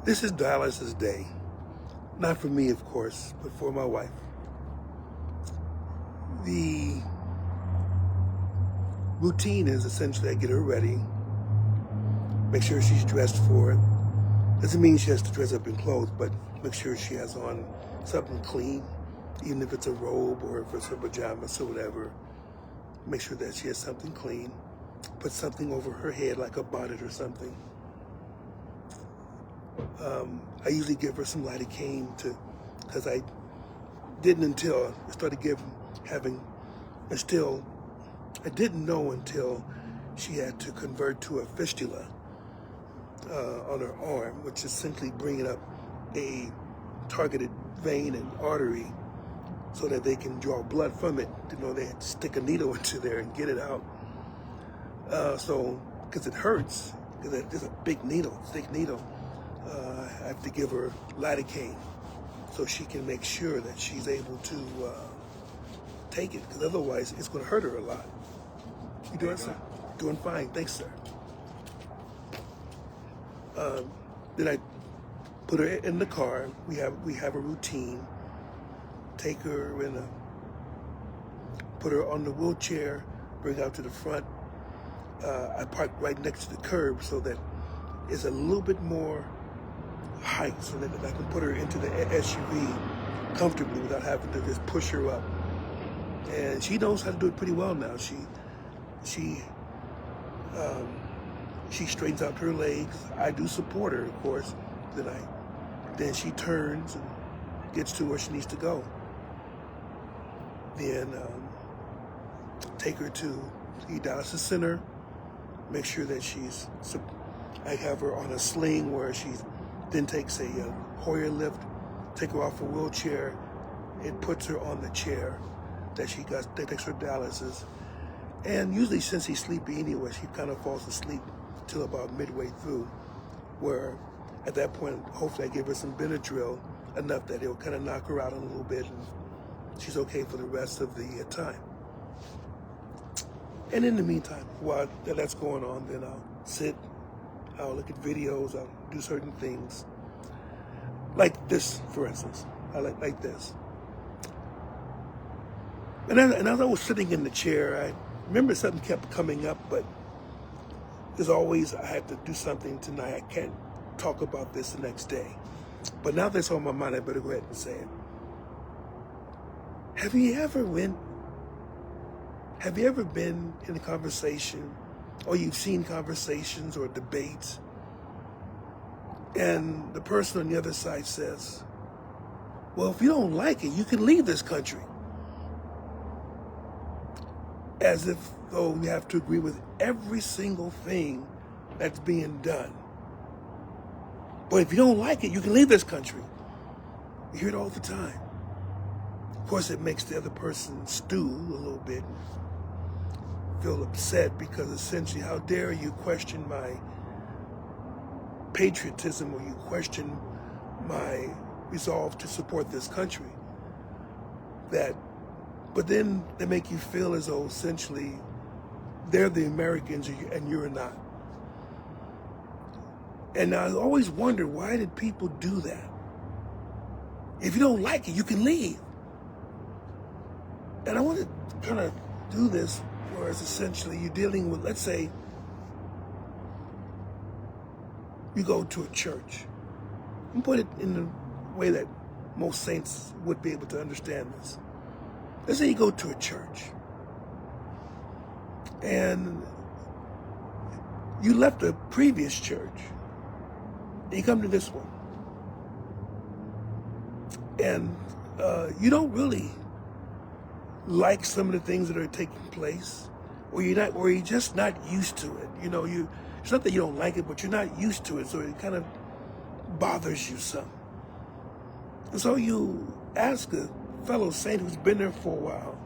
This is dialysis day. Not for me, of course, but for my wife. The routine is essentially I get her ready, make sure she's dressed for it. Doesn't mean she has to dress up in clothes, but make sure she has on something clean, even if it's a robe or if it's her pajamas or whatever. Make sure that she has something clean. Put something over her head like a bonnet or something. I usually give her some lidocaine because I didn't until I started I didn't know until she had to convert to a fistula on her arm, which is simply bringing up a targeted vein and artery so that they can draw blood from it. They had to stick a needle into there and get it out. Because it hurts, because it's a big needle, thick needle, I have to give her lidocaine so she can make sure that she's able to take it, because otherwise it's going to hurt her a lot. You doing, sir? Doing fine, thanks, sir. Then I put her in the car. We have a routine. Take her put her on the wheelchair, bring her out to the front. I park right next to the curb so that it's a little bit more height so that I can put her into the SUV comfortably without having to just push her up. And she knows how to do it pretty well now. She straightens out her legs. I do support her, of course. Then she turns and gets to where she needs to go. Then take her to the dialysis center. Make sure that I have her on a sling where she then takes a Hoyer lift, take her off a wheelchair, and puts her on the chair that takes her dialysis. And usually, since he's sleepy anyway, she kind of falls asleep till about midway through, where at that point, hopefully I give her some Benadryl, enough that it'll kind of knock her out a little bit, and she's okay for the rest of the time. And in the meantime, while that's going on, then I'll look at videos, I'll do certain things. Like this, for instance. I like this. And as I was sitting in the chair, I remember something kept coming up, but as always, I had to do something tonight. I can't talk about this the next day. But now that's on my mind, I better go ahead and say it. Have you ever been in a conversation, or you've seen conversations or debates, and the person on the other side says, well, if you don't like it, you can leave this country. As if though you have to agree with every single thing that's being done. But if you don't like it, you can leave this country. You hear it all the time. Of course, it makes the other person stew a little bit, feel upset, because essentially, how dare you question my patriotism, or you question my resolve to support this country. But then they make you feel as though essentially they're the Americans and you're not. And I always wonder, why did people do that? If you don't like it, you can leave. And I want to kind of do this, whereas essentially you're dealing with, let's say, you go to a church. And put it in the way that most saints would be able to understand this. Let's say you go to a church and you left a previous church and you come to this one, and you don't really like some of the things that are taking place, or you're just not used to it. It's not that you don't like it, but you're not used to it, so it kind of bothers you some. And so you ask a fellow saint who's been there for a while,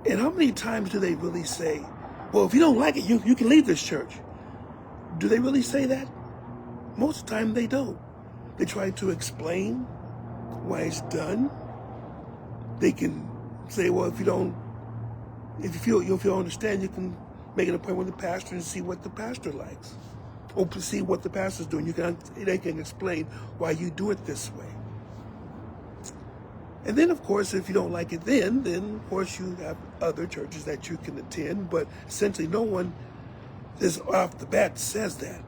and how many times do they really say, well, if you don't like it, you can leave this church? Do they really say that? Most of the time they don't. They try to explain why it's done. They can say, well, if you don't understand, you can make an appointment with the pastor and see what the pastor likes. or to see what the pastor's doing. They can explain why you do it this way. And then, of course, if you don't like it then of course you have other churches that you can attend, but essentially no one is off the bat says that.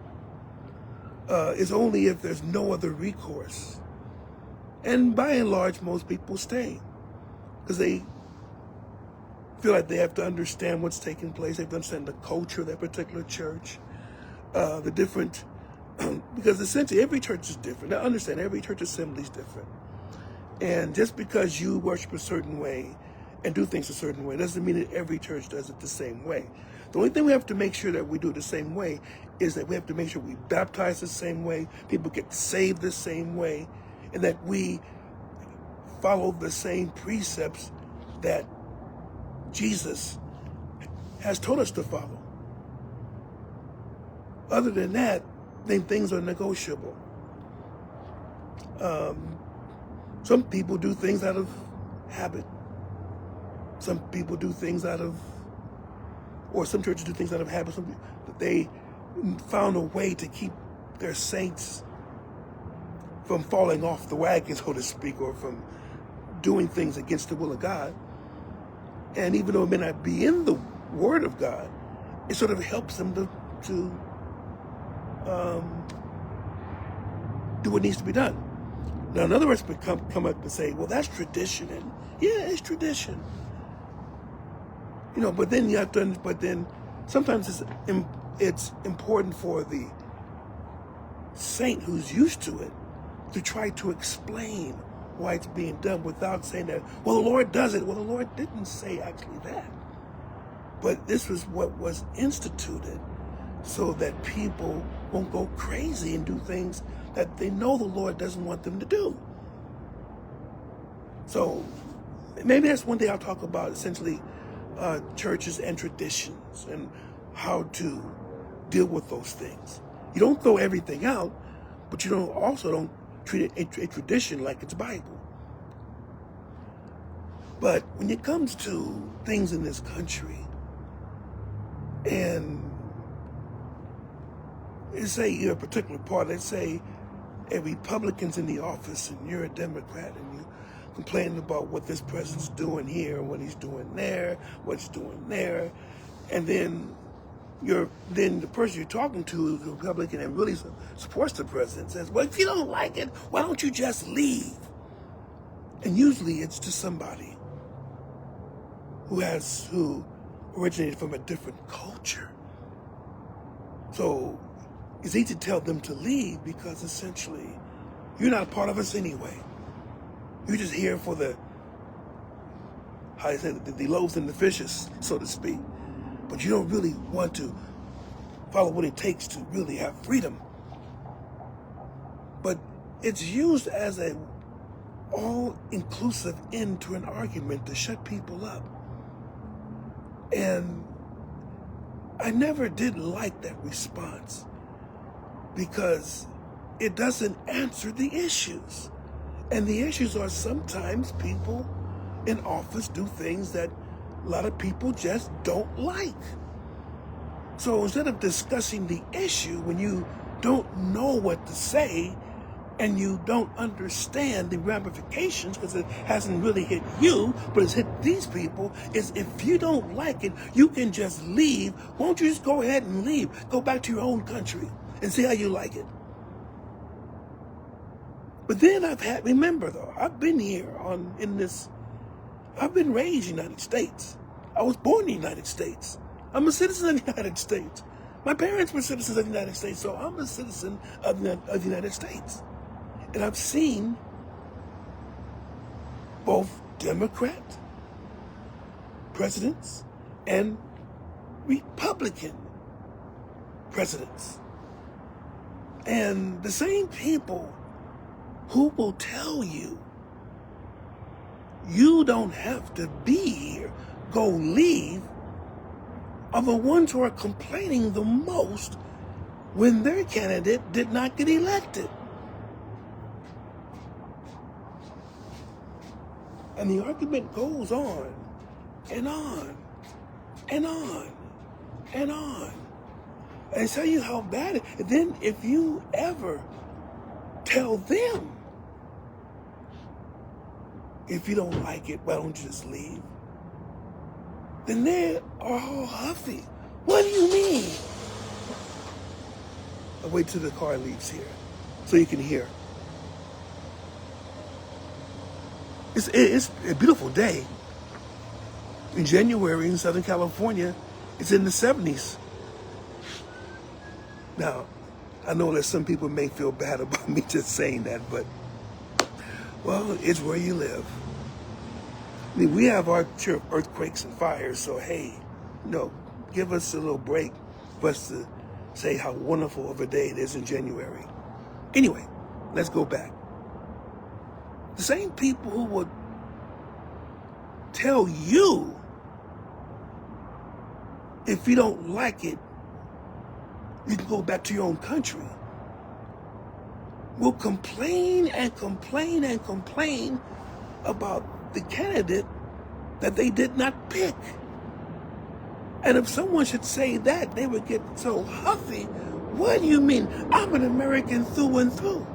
It's only if there's no other recourse. And by and large, most people stay because they feel like they have to understand what's taking place. They have to understand the culture of that particular church, the different, because essentially every church is different. I understand every church assembly is different. And just because you worship a certain way and do things a certain way doesn't mean that every church does it the same way. The only thing we have to make sure that we do it the same way is that we have to make sure we baptize the same way, people get saved the same way, and that we follow the same precepts that Jesus has told us to follow. Other than that, then things are negotiable. Some people do things out of habit. Some people do things out of, or some churches do things out of habit. They found a way to keep their saints from falling off the wagon, so to speak, or from doing things against the will of God. And even though it may not be in the Word of God, it sort of helps them to do what needs to be done. Now, another person would come up and say, well, that's tradition. And yeah, it's tradition. But then you have to, but then sometimes it's important for the saint who's used to it to try to explain why it's being done without saying that, well, the Lord does it. Well, the Lord didn't say actually that. But this was what was instituted so that people won't go crazy and do things that they know the Lord doesn't want them to do. So maybe that's one day I'll talk about, essentially, churches and traditions and how to deal with those things. You don't throw everything out, but you also don't treat a tradition like it's Bible. But when it comes to things in this country, and say you're a particular party, let's say a Republican's in the office and you're a Democrat and you complain about what this president's doing here, what he's doing there, what he's doing there, and then the person you're talking to is a Republican and really supports the president, says, well, if you don't like it, why don't you just leave? And usually it's to somebody who originated from a different culture. So it's easy to tell them to leave because essentially you're not a part of us anyway. You're just here for the loaves and the fishes, so to speak. But you don't really want to follow what it takes to really have freedom. But it's used as an all-inclusive end to an argument to shut people up. And I never did like that response because it doesn't answer the issues. And the issues are sometimes people in office do things that a lot of people just don't like. So instead of discussing the issue when you don't know what to say and you don't understand the ramifications because it hasn't really hit you, but it's hit these people, is if you don't like it, you can just leave. Won't you just go ahead and leave? Go back to your own country and see how you like it. But then remember though, I've been here I've been raised in the United States. I was born in the United States. I'm a citizen of the United States. My parents were citizens of the United States, so I'm a citizen of the United States. And I've seen both Democrat presidents and Republican presidents. And the same people who will tell you, you don't have to be here, go leave, are the ones who are complaining the most when their candidate did not get elected. And the argument goes on and on and on and on. and tell you how bad it is. And then if you ever tell them, if you don't like it, why don't you just leave? Then they are all huffy. What do you mean? I'll wait till the car leaves here so you can hear. It's a beautiful day. In January in Southern California, it's in the 70s. Now, I know that some people may feel bad about me just saying that, but, well, it's where you live. I mean, we have our share of earthquakes and fires, so hey, give us a little break for us to say how wonderful of a day it is in January. Anyway, let's go back. The same people who would tell you, if you don't like it, you can go back to your own country, will complain and complain and complain about the candidate that they did not pick. And if someone should say that, they would get so huffy. What do you mean? I'm an American through and through.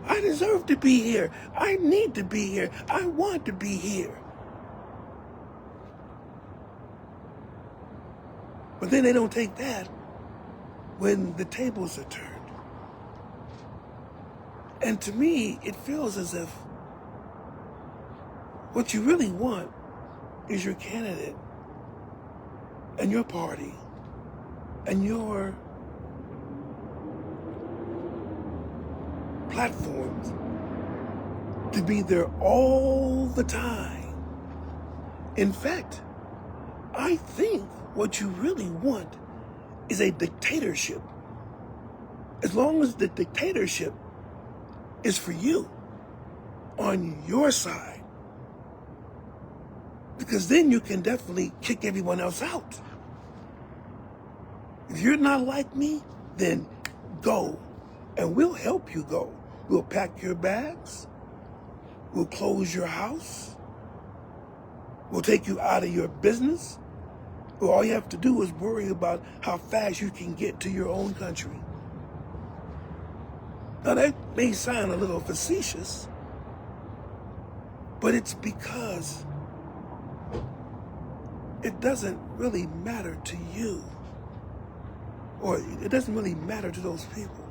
I deserve to be here. I need to be here. I want to be here. But then they don't take that when the tables are turned. And to me, it feels as if what you really want is your candidate and your party and your platforms to be there all the time. In fact, I think what you really want is a dictatorship. As long as the dictatorship is for you, on your side, because then you can definitely kick everyone else out. If you're not like me, then go, and we'll help you go. We'll pack your bags. We'll close your house. We'll take you out of your business. Well, all you have to do is worry about how fast you can get to your own country. Now, that may sound a little facetious, but it's because it doesn't really matter to you, or it doesn't really matter to those people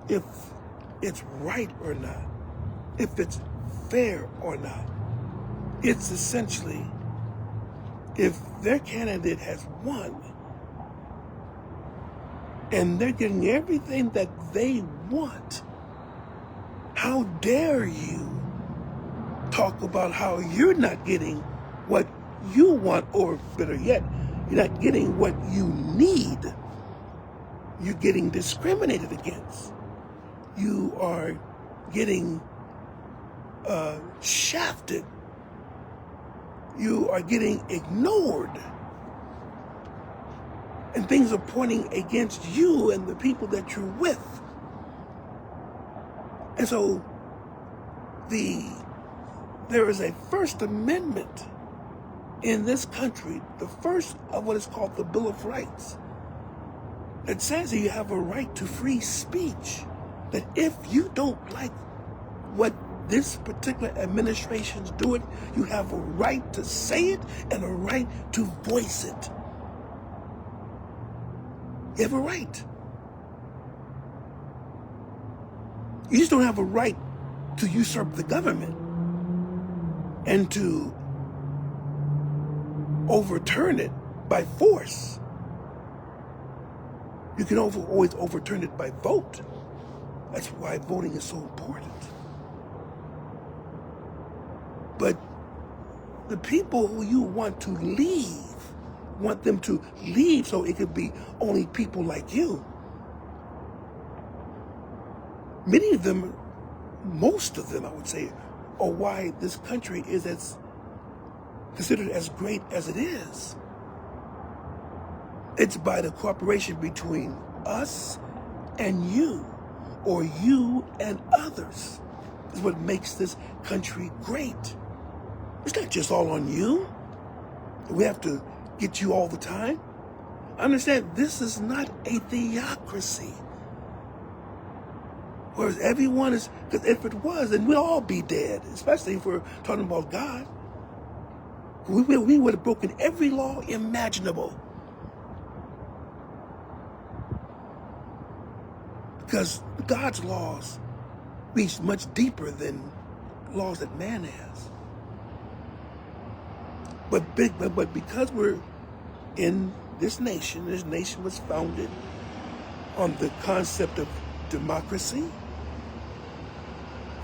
if it's right or not, if it's fair or not. It's essentially, if their candidate has won and they're getting everything that they want, how dare you talk about how you're not getting what you want, or better yet, you're not getting what you need. You're getting discriminated against. You are getting shafted. You are getting ignored. And things are pointing against you and the people that you're with. And so there is a First Amendment in this country, the first of what is called the Bill of Rights, that says that you have a right to free speech, that if you don't like what this particular administration's doing, you have a right to say it and a right to voice it. You have a right. You just don't have a right to usurp the government and to overturn it by force. You can always overturn it by vote. That's why voting is so important. But the people who you want to leave, want them to leave so it could be only people like you. Many of them, most of them, I would say, are why this country is considered as great as it is. It's by the cooperation between us and you, or you and others, is what makes this country great. It's not just all on you. We have to get you all the time. Understand, this is not a theocracy. Whereas everyone is, because if it was, then we'd all be dead, especially if we're talking about God. We would have broken every law imaginable. Because God's laws reach much deeper than laws that man has. But because we're in this nation was founded on the concept of democracy,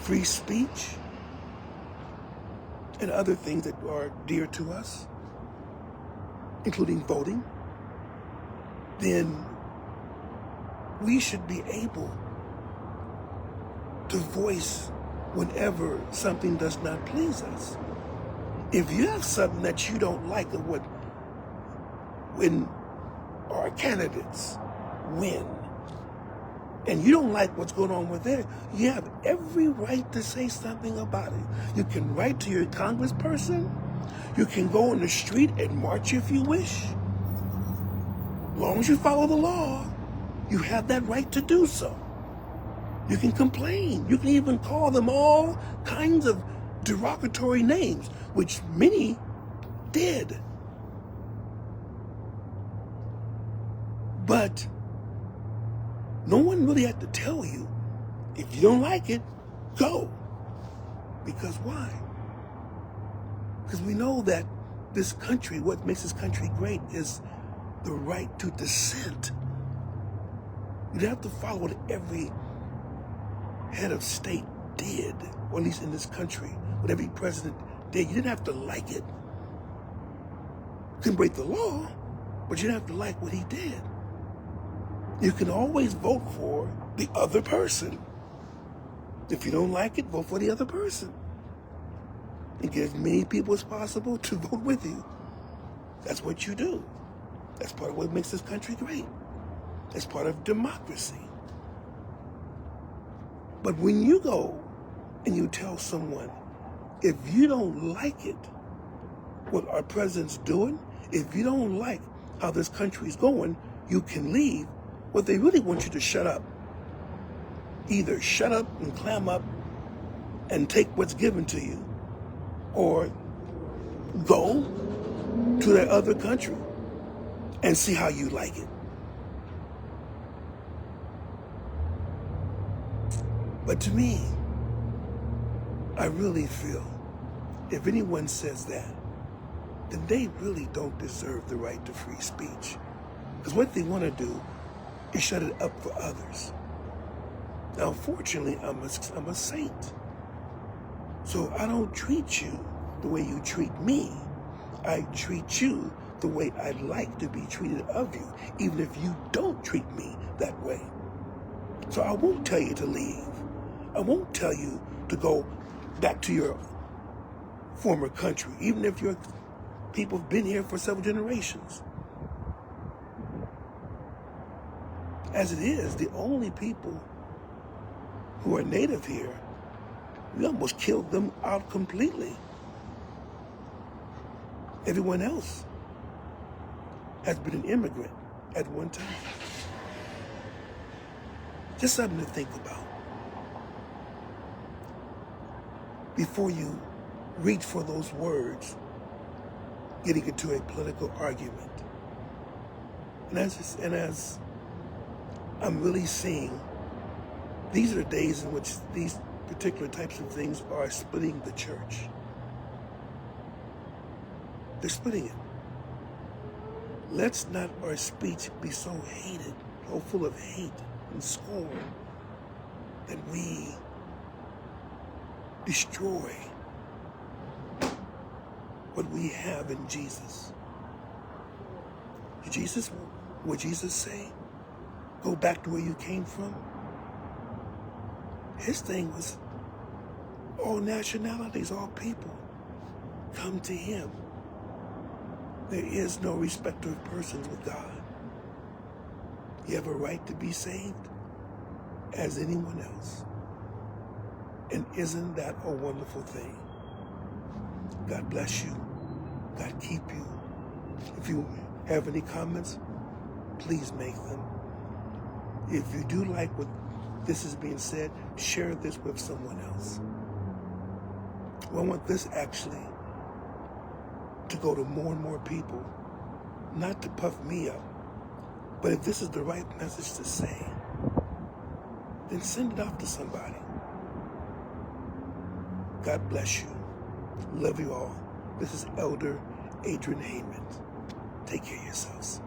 free speech, and other things that are dear to us, including voting, then we should be able to voice whenever something does not please us. If you have something that you don't like of when our candidates win, and you don't like what's going on with it, you have every right to say something about it. You can write to your congressperson. You can go in the street and march if you wish. As long as you follow the law, you have that right to do so. You can complain. You can even call them all kinds of derogatory names, which many did. But no one really had to tell you, if you don't like it, go. Because why? Because we know that this country, what makes this country great is the right to dissent. You don't have to follow what every head of state did, or at least in this country, what every president did. You didn't have to like it. You can break the law, but you didn't have to like what he did. You can always vote for the other person. If you don't like it, vote for the other person. And get as many people as possible to vote with you. That's what you do. That's part of what makes this country great. That's part of democracy. But when you go and you tell someone, if you don't like it, what our president's doing, if you don't like how this country's going, you can leave. What they really want you to shut up. Either shut up and clam up and take what's given to you, or go to that other country and see how you like it. But to me, I really feel if anyone says that, then they really don't deserve the right to free speech. Because what they want to do is shut it up for others. Now, fortunately, I'm a saint. So I don't treat you the way you treat me. I treat you the way I'd like to be treated of you, even if you don't treat me that way. So I won't tell you to leave. I won't tell you to go back to your former country, even if your people have been here for several generations. As it is, the only people who are native here, we almost killed them out completely. Everyone else has been an immigrant at one time. Just something to think about before you reach for those words, getting into a political argument. And as I'm really seeing, these are days in which these particular types of things are splitting the church. They're splitting it. Let's not our speech be so hated, so full of hate and scorn, that we destroy what we have in Jesus. What Jesus say? Go back to where you came from. His thing was all nationalities, all people come to him. There is no respecter of persons with God. You have a right to be saved as anyone else. And isn't that a wonderful thing? God bless you. God keep you. If you have any comments, please make them. If you do like what this is being said, share this with someone else. Well, I want this actually to go to more and more people, not to puff me up, but if this is the right message to say, then send it off to somebody. God bless you. Love you all. This is Elder Adrian Heyman. Take care of yourselves.